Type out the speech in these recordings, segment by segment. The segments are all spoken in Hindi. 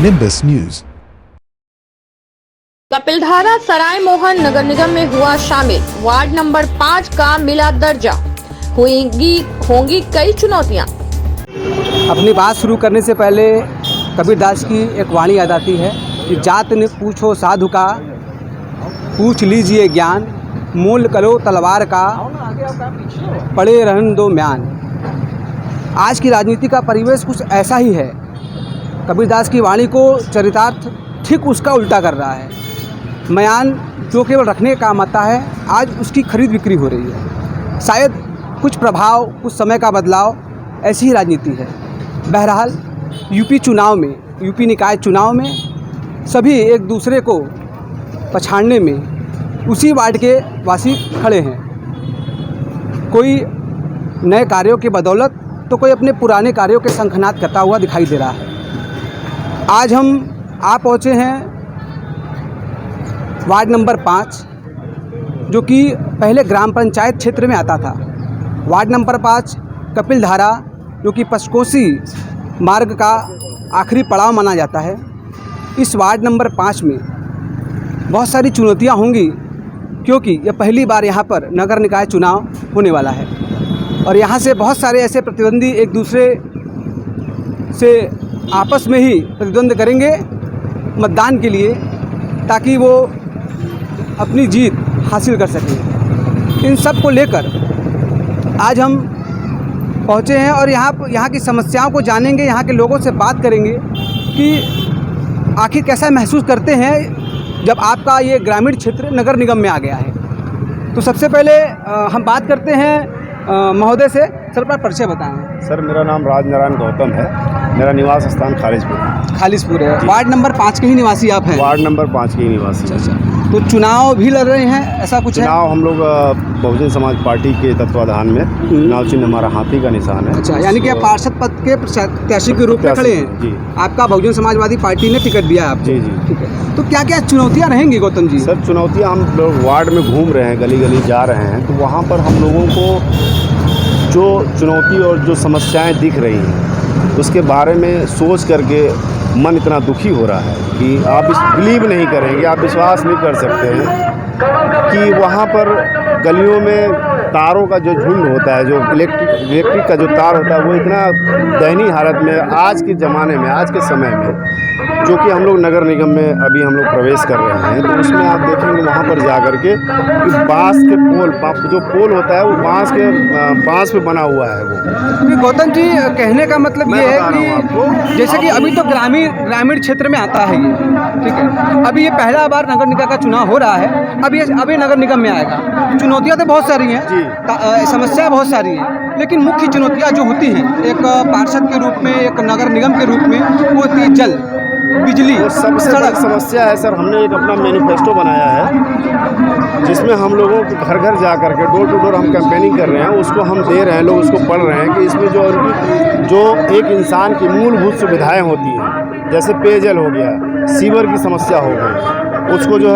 Nimbus News। कपिलधारा सराय मोहन नगर निगम में हुआ शामिल, वार्ड नंबर 5 का मिला दर्जा, होंगी कई चुनौतियां। अपनी बात शुरू करने से पहले कबीरदास की एक वाणी याद आती है कि जात ने पूछो साधु का, पूछ लीजिए ज्ञान, मूल करो तलवार का, पड़े रहन दो म्यान। आज की राजनीति का परिवेश कुछ ऐसा ही है। कबीरदास की वाणी को चरितार्थ ठीक उसका उल्टा कर रहा है। म्यान जो केवल रखने का काम आता है, आज उसकी खरीद बिक्री हो रही है। शायद कुछ प्रभाव, कुछ समय का बदलाव, ऐसी ही राजनीति है। बहरहाल यूपी निकाय चुनाव में सभी एक दूसरे को पछाड़ने में उसी वार्ड के वासी खड़े हैं। कोई नए कार्यों की बदौलत तो कोई अपने पुराने कार्यों के शंखनाद करता हुआ दिखाई दे रहा है। आज हम आ पहुँचे हैं वार्ड नंबर 5, जो कि पहले ग्राम पंचायत क्षेत्र में आता था। वार्ड नंबर 5 कपिलधारा, जो कि पंचकोसी मार्ग का आखिरी पड़ाव माना जाता है। इस वार्ड नंबर 5 में बहुत सारी चुनौतियां होंगी, क्योंकि यह पहली बार यहाँ पर नगर निकाय चुनाव होने वाला है और यहाँ से बहुत सारे ऐसे प्रतिद्वंदी एक दूसरे से आपस में ही प्रतिद्वंद करेंगे मतदान के लिए, ताकि वो अपनी जीत हासिल कर सकें। इन सब को लेकर आज हम पहुँचे हैं और यहाँ की समस्याओं को जानेंगे, यहाँ के लोगों से बात करेंगे कि आखिर कैसा महसूस करते हैं जब आपका ये ग्रामीण क्षेत्र नगर निगम में आ गया है। तो सबसे पहले हम बात करते हैं महोदय से। सर अपना परिचय बताएं। सर मेरा नाम राजनारायण गौतम है। मेरा निवास स्थान खालिसपुर है। वार्ड नंबर 5 के ही निवासी आप हैं? वार्ड नंबर 5 के ही निवासी। अच्छा। तो चुनाव भी लड़ रहे हैं, ऐसा कुछ है? चुनाव हम लोग बहुजन समाज पार्टी के तत्वाधान में चुनाव चिन्ह हमारा हाथी का निशान है। अच्छा, यानी कि आप पार्षद पद के प्रत्याशी के रूप में खड़े हैं जी। आपका बहुजन समाजवादी पार्टी ने टिकट दिया आपको? जी। ठीक है। तो क्या क्या चुनौतियाँ रहेंगी गौतम जी? सर चुनौतियाँ, हम लोग वार्ड में घूम रहे हैं, गली गली जा रहे हैं, तो वहाँ पर हम लोगों को जो चुनौती और जो समस्याएं दिख रही हैं उसके बारे में सोच करके मन इतना दुखी हो रहा है कि आप बिलीव नहीं करेंगे, आप विश्वास नहीं कर सकते हैं कि वहाँ पर गलियों में तारों का जो झुंड होता है, जो इलेक्ट्रिक का जो तार होता है, वो इतना दयनीय हालत में आज के ज़माने में, आज के समय में, जो कि हम लोग नगर निगम में अभी हम लोग प्रवेश कर रहे हैं, तो उसमें आप देखेंगे वहाँ पर जा कर के बाँस के जो पोल होता है वो बाँस पे बना हुआ है वो। गौतम जी कहने का मतलब ये है कि जैसे कि अभी तो ग्रामीण क्षेत्र में आता है ये, ठीक है। अभी ये पहला बार नगर निगम का चुनाव हो रहा है, अभी नगर निगम में आएगा। चुनौतियाँ तो बहुत सारी हैं, समस्या बहुत सारी हैं, लेकिन मुख्य चुनौतियाँ जो होती हैं एक पार्षद के रूप में, एक नगर निगम के रूप में, वो होती है जल, बिजली, सबसे बड़ी समस्या है। सर हमने एक अपना मैनिफेस्टो बनाया है जिसमें हम लोगों को घर घर जा कर के डोर टू डोर हम कैंपेनिंग कर रहे हैं, उसको हम दे रहे हैं, लोग उसको पढ़ रहे हैं कि इसमें जो एक इंसान की मूलभूत सुविधाएं होती हैं, जैसे पेयजल हो गया, सीवर की समस्या हो गई, उसको जो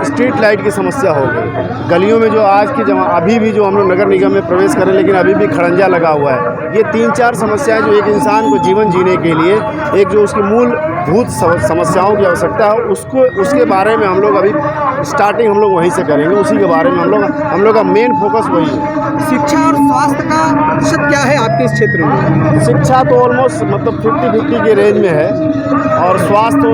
स्ट्रीट लाइट की समस्या हो गई, गलियों में जो आज की अभी भी जो हम लोग नगर निगम में प्रवेश करें लेकिन अभी भी खड़ंजा लगा हुआ है, ये 3-4 समस्याएं जो एक इंसान को जीवन जीने के लिए एक जो उसकी मूलभूत समस्याओं की आवश्यकता है, उसके बारे में हम लोग अभी स्टार्टिंग हम लोग वहीं से करेंगे। उसी के बारे में हम लोग का मेन फोकस वही है। शिक्षा और स्वास्थ्य का प्रतिशत क्या है आपके इस क्षेत्र में? शिक्षा तो ऑलमोस्ट मतलब 50-50 के रेंज में है, और स्वास्थ्य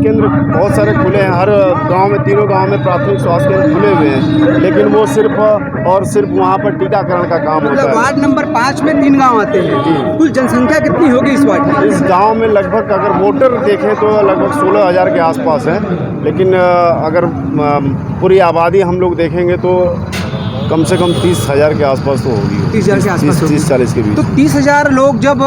केंद्र बहुत सारे खुले हैं। हर गांव में, तीनों गांव में प्राथमिक स्वास्थ्य केंद्र खुले हुए हैं, लेकिन वो सिर्फ वहाँ पर टीकाकरण का काम होता है। वार्ड नंबर 5 में 3 गांव आते हैं जी। कुल जनसंख्या कितनी होगी इस वार्ड में? इस गांव में लगभग अगर वोटर देखें तो लगभग 16,000 के आसपास है, लेकिन अगर पूरी आबादी हम लोग देखेंगे तो कम से कम 30,000 के आसपास तो होगी। 30,000 के आसपास, 30-40 के बीच। तो 30,000 लोग जब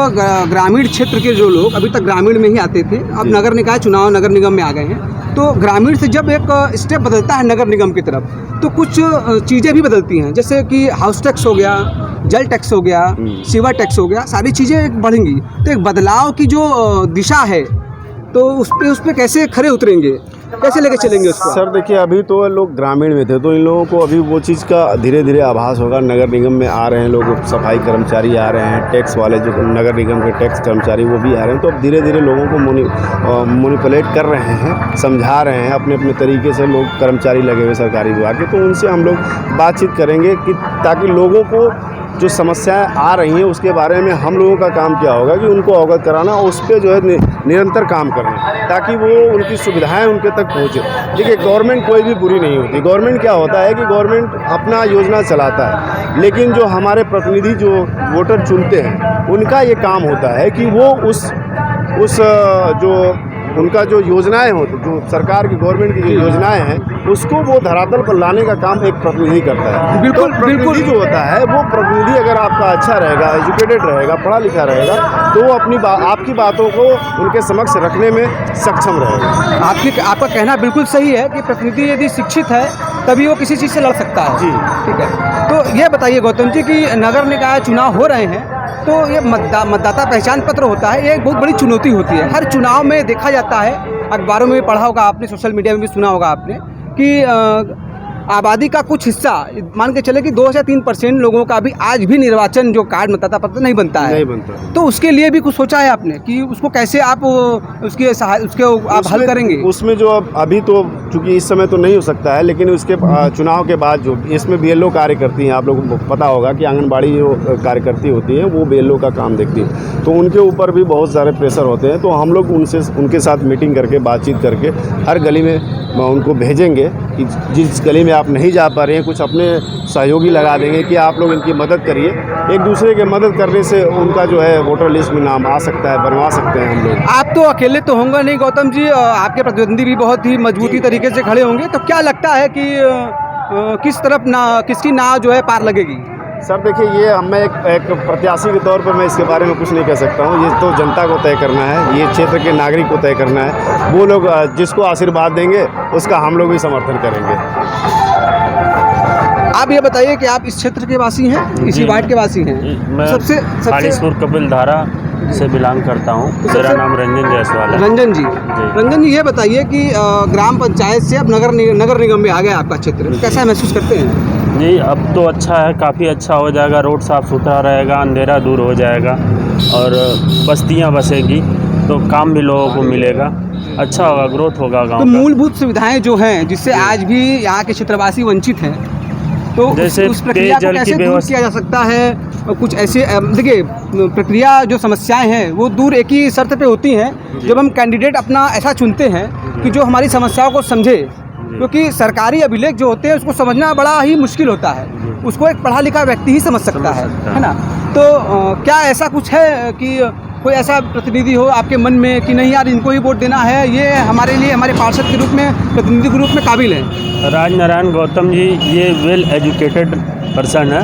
ग्रामीण क्षेत्र के जो लोग अभी तक ग्रामीण में ही आते थे, अब नगर निकाय चुनाव नगर निगम में आ गए हैं, तो ग्रामीण से जब एक स्टेप बदलता है नगर निगम की तरफ, तो कुछ चीज़ें भी बदलती हैं, जैसे कि हाउस टैक्स हो गया, जल टैक्स हो गया, सीवर टैक्स हो गया, सारी चीज़ें बढ़ेंगी। तो एक बदलाव की जो दिशा है, तो उस पर कैसे खरे उतरेंगे? कैसे लेके चलेंगे उसको? सर देखिए, अभी तो लोग ग्रामीण में थे, तो इन लोगों को अभी वो चीज़ का धीरे धीरे आभास होगा। नगर निगम में आ रहे हैं लोग, सफाई कर्मचारी आ रहे हैं, टैक्स वाले जो नगर निगम के टैक्स कर्मचारी वो भी आ रहे हैं। तो अब धीरे धीरे लोगों को मोनिपुलेट कर रहे हैं, समझा रहे हैं अपने अपने तरीके से। लोग कर्मचारी लगे हुए सरकारी विभाग के, तो उनसे हम लोग बातचीत करेंगे कि ताकि लोगों को जो समस्याएं आ रही हैं उसके बारे में हम लोगों का काम क्या होगा कि उनको अवगत कराना और उस पर जो है निरंतर काम करना, ताकि वो उनकी सुविधाएं उनके तक पहुँचे। देखिए, गवर्नमेंट कोई भी बुरी नहीं होती। गवर्नमेंट क्या होता है कि गवर्नमेंट अपना योजना चलाता है, लेकिन जो हमारे प्रतिनिधि जो वोटर चुनते हैं उनका ये काम होता है कि वो उस जो उनका जो योजनाएं होती, जो सरकार की गवर्नमेंट की जो योजनाएं हैं उसको वो धरातल पर लाने का काम एक प्रतिनिधि करता है। बिल्कुल, तो प्रतिनिधि जो होता है वो प्रतिनिधि अगर आपका अच्छा रहेगा, एजुकेटेड रहेगा, पढ़ा लिखा रहेगा, तो वो आपकी बातों को उनके समक्ष रखने में सक्षम रहेगा। आपका कहना बिल्कुल सही है कि प्रतिनिधि यदि शिक्षित है तभी वो किसी चीज़ से लड़ सकता है। जी ठीक है। तो ये बताइए गौतम जी कि नगर निकाय चुनाव हो रहे हैं, तो ये मतदाता पहचान पत्र होता है, ये एक बहुत बड़ी चुनौती होती है। हर चुनाव में देखा जाता है, अखबारों में भी पढ़ा होगा आपने, सोशल मीडिया में भी सुना होगा आपने कि आबादी का कुछ हिस्सा, मान के चले कि 2 से 3% लोगों का भी आज भी निर्वाचन जो कार्ड मतदाता पत्र नहीं बनता है। नहीं बनता। तो उसके लिए भी कुछ सोचा है आपने कि उसको कैसे आप उसके आप हल करेंगे? उसमें जो अभी तो चूँकि इस समय तो नहीं हो सकता है, लेकिन उसके चुनाव के बाद जो इसमें BLO कार्य करती हैं, आप लोगों को पता होगा कि आंगनबाड़ी जो कार्यकर्ती होती हैं वो BLO का काम देखती हैं, तो उनके ऊपर भी बहुत सारे प्रेशर होते हैं। तो हम लोग उनके साथ मीटिंग करके, बातचीत करके हर गली में उनको भेजेंगे कि जिस गली में आप नहीं जा पा रहे हैं, कुछ अपने सहयोगी लगा देंगे कि आप लोग इनकी मदद करिए। एक दूसरे की मदद करने से उनका जो है वोटर लिस्ट में नाम आ सकता है, बनवा सकते हैं हम लोग। आप तो अकेले तो होंगे नहीं गौतम जी, आपके प्रतिद्वंदी भी बहुत ही मजबूती तरीके से खड़े होंगे, तो क्या लगता है कि किस तरफ किसकी नाव जो है पार लगेगी? सर देखिए, ये मैं एक प्रत्याशी के तौर पर मैं इसके बारे में कुछ नहीं कह सकता हूँ। ये तो जनता को तय करना है, ये क्षेत्र के नागरिक को तय करना है। वो लोग जिसको आशीर्वाद देंगे उसका हम लोग भी समर्थन करेंगे। आप ये बताइए कि आप इस क्षेत्र के वासी हैं, इसी वार्ड के वासी हैं? मैं खालिसपुर कपिल धारा से बिलोंग करता हूँ। मेरा नाम रंजन जायसवाल है। रंजन जी ये बताइए कि ग्राम पंचायत से अब नगर निगम में आ गया आपका क्षेत्र, कैसा महसूस करते हैं? जी, अब तो अच्छा है, काफ़ी अच्छा हो जाएगा। रोड साफ़ सुथरा रहेगा, अंधेरा दूर हो जाएगा और बस्तियाँ बसेगी, तो काम भी लोगों को मिलेगा, अच्छा होगा, ग्रोथ होगा गाँव तो का। मूलभूत सुविधाएं जो हैं जिससे आज भी यहाँ के क्षेत्रवासी वंचित हैं, तो जैसे उस प्रक्रिया को कैसे दूर किया जा सकता है? कुछ ऐसे देखिए, प्रक्रिया जो समस्याएं हैं वो दूर एक ही शर्त पे होती हैं, जब हम कैंडिडेट अपना ऐसा चुनते हैं कि जो हमारी समस्याओं को समझे, क्योंकि सरकारी अभिलेख जो होते हैं उसको समझना बड़ा ही मुश्किल होता है, उसको एक पढ़ा लिखा व्यक्ति ही समझ सकता है ना? तो क्या ऐसा कुछ है कि कोई ऐसा प्रतिनिधि हो आपके मन में कि नहीं यार इनको ही वोट देना है, ये हमारे लिए हमारे पार्षद के रूप में, प्रतिनिधि के रूप में काबिल है? राजनारायण गौतम जी ये वेल एजुकेटेड पर्सन है,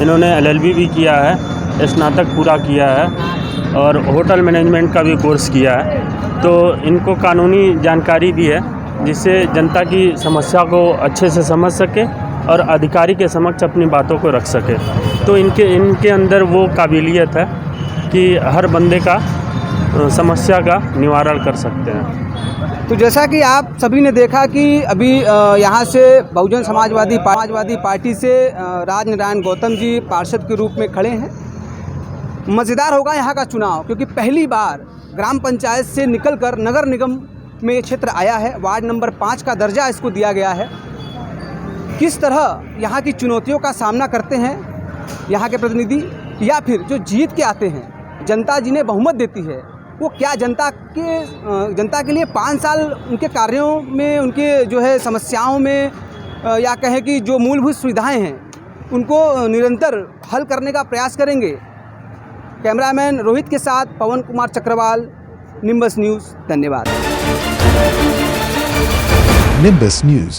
इन्होंने LLB भी किया है, स्नातक पूरा किया है और होटल मैनेजमेंट का भी कोर्स किया है, तो इनको कानूनी जानकारी भी है जिससे जनता की समस्या को अच्छे से समझ सके और अधिकारी के समक्ष अपनी बातों को रख सके। तो इनके अंदर वो काबिलियत है कि हर बंदे का समस्या का निवारण कर सकते हैं। तो जैसा कि आप सभी ने देखा कि अभी यहाँ से बहुजन समाजवादी पार्टी से राजनारायण गौतम जी पार्षद के रूप में खड़े हैं। मज़ेदार होगा यहाँ का चुनाव, क्योंकि पहली बार ग्राम पंचायत से निकलकर नगर निगम में ये क्षेत्र आया है। वार्ड नंबर 5 का दर्जा इसको दिया गया है। किस तरह यहाँ की चुनौतियों का सामना करते हैं यहाँ के प्रतिनिधि, या फिर जो जीत के आते हैं, जनता जिन्हें बहुमत देती है, वो क्या जनता के लिए 5 साल उनके कार्यों में, उनके जो है समस्याओं में, या कहें कि जो मूलभूत सुविधाएं हैं उनको निरंतर हल करने का प्रयास करेंगे। कैमरामैन रोहित के साथ पवन कुमार चक्रवाल, निम्बस न्यूज़। धन्यवाद। Nimbus News.